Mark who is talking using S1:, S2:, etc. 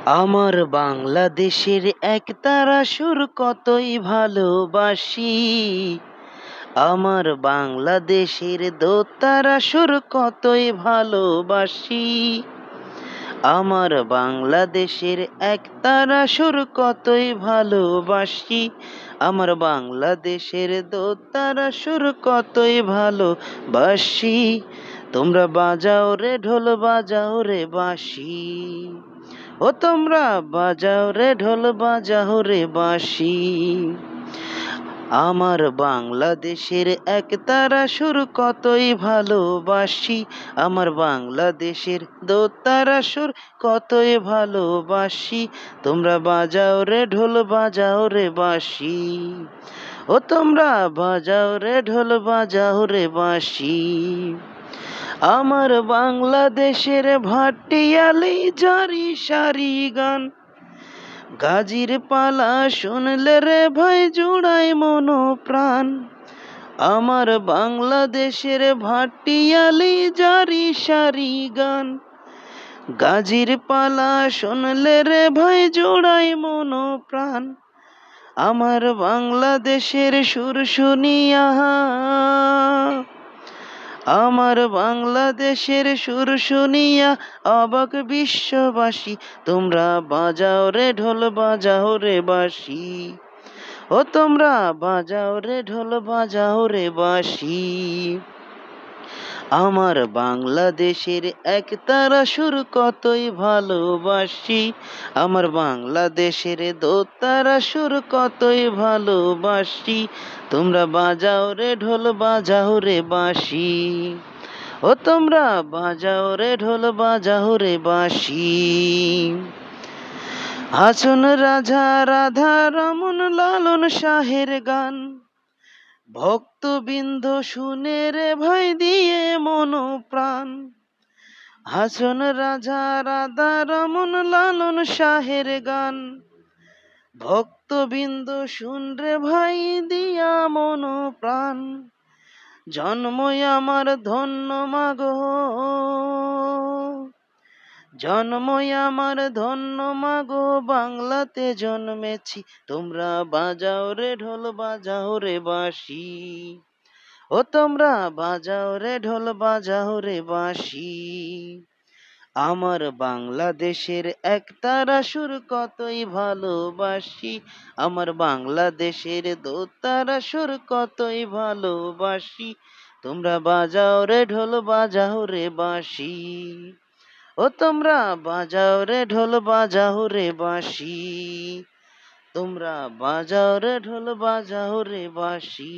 S1: আমার বাংলাদেশের একতারা সুর কতই ভালোবাসি। আমার বাংলাদেশের দোতারা সুর কতই ভালোবাসি। আমার বাংলাদেশের একতারা সুর কতই ভালোবাসি। আমার বাংলাদেশের দোতারা সুর কতই ভালোবাসি। তোমরা বাজাও রে ঢোল, বাজাও রে বাঁশি। ও তোমরা বাজাও রে ঢোল, বাজাও রে বাঁশি। আমার বাংলাদেশের একতারা সুর কতই ভালোবাসি। আমার বাংলাদেশের দোতারা সুর কতই ভালোবাসি। তোমরা বাজাও রে ঢোল, বাজাও রে বাঁশি। ও তোমরা বাজাও রে ঢোল, বাজাও রে বাঁশি। আমার বাংলাদেশের ভাটিয়ালি জারি সারি গান, গাজীর পালা শুনলে রে ভাই জুড়াই মন প্রাণ। আমার বাংলাদেশের ভাটিয়ালি জারি সারি গান, গাজীর পালা শুনলে রে ভাই জুড়াই মন প্রাণ। আমার বাংলাদেশের সুর শুনিয়া, আমার বাংলাদেশের সুর শুনিয়া অবাক বিশ্ববাসী। তোমরা বাজাও রে ঢোল, বাজাও রে বাঁশি। ও তোমরা বাজাও রে ঢোল, বাজাও রে বাঁশি। আমার বাংলাদেশের একতারা সুর কতই ভালোবাসি। আমার বাংলাদেশের দোতারা সুর কতই ভালোবাসি। তোমরা বাজাও রে ঢোল, বাজাও রে বাঁশি। ও তোমরা বাজাও রে ঢোল, বাজাও রে বাঁশি। হাসন রাজা, রাধা রমন, লালন শাহের গান, ভক্তবৃন্দ শুনে রে ভাই দিয়ে মন প্রাণ। হাসন রাজা, রাধা রমন, লালন শাহের গান, ভক্তবৃন্দ শুন রে ভাই দিয়া মন প্রাণ। জন্মই আমার ধন্য মাগো, জন্মই আমার ধন্য মাগো, বাংলাতে জন্মেছি। তোমরা বাজাও রে ঢোল, বাজাও রে বাঁশি। ও তোমরা বাজাও রে ঢোল, বাজাও রে বাঁশি। আমার বাংলাদেশের একতারা সুর কতই ভালোবাসি। আমার বাংলাদেশের দোতারা সুর কতই ভালোবাসি। তোমরা বাজাও রে ঢোল, বাজাও রে বাঁশি। ও তোমরা বাজাও রে ঢোল, বাজাও রে বাঁশি। তোমরা বাজাও রে ঢোল, বাজাও রে বাঁশি।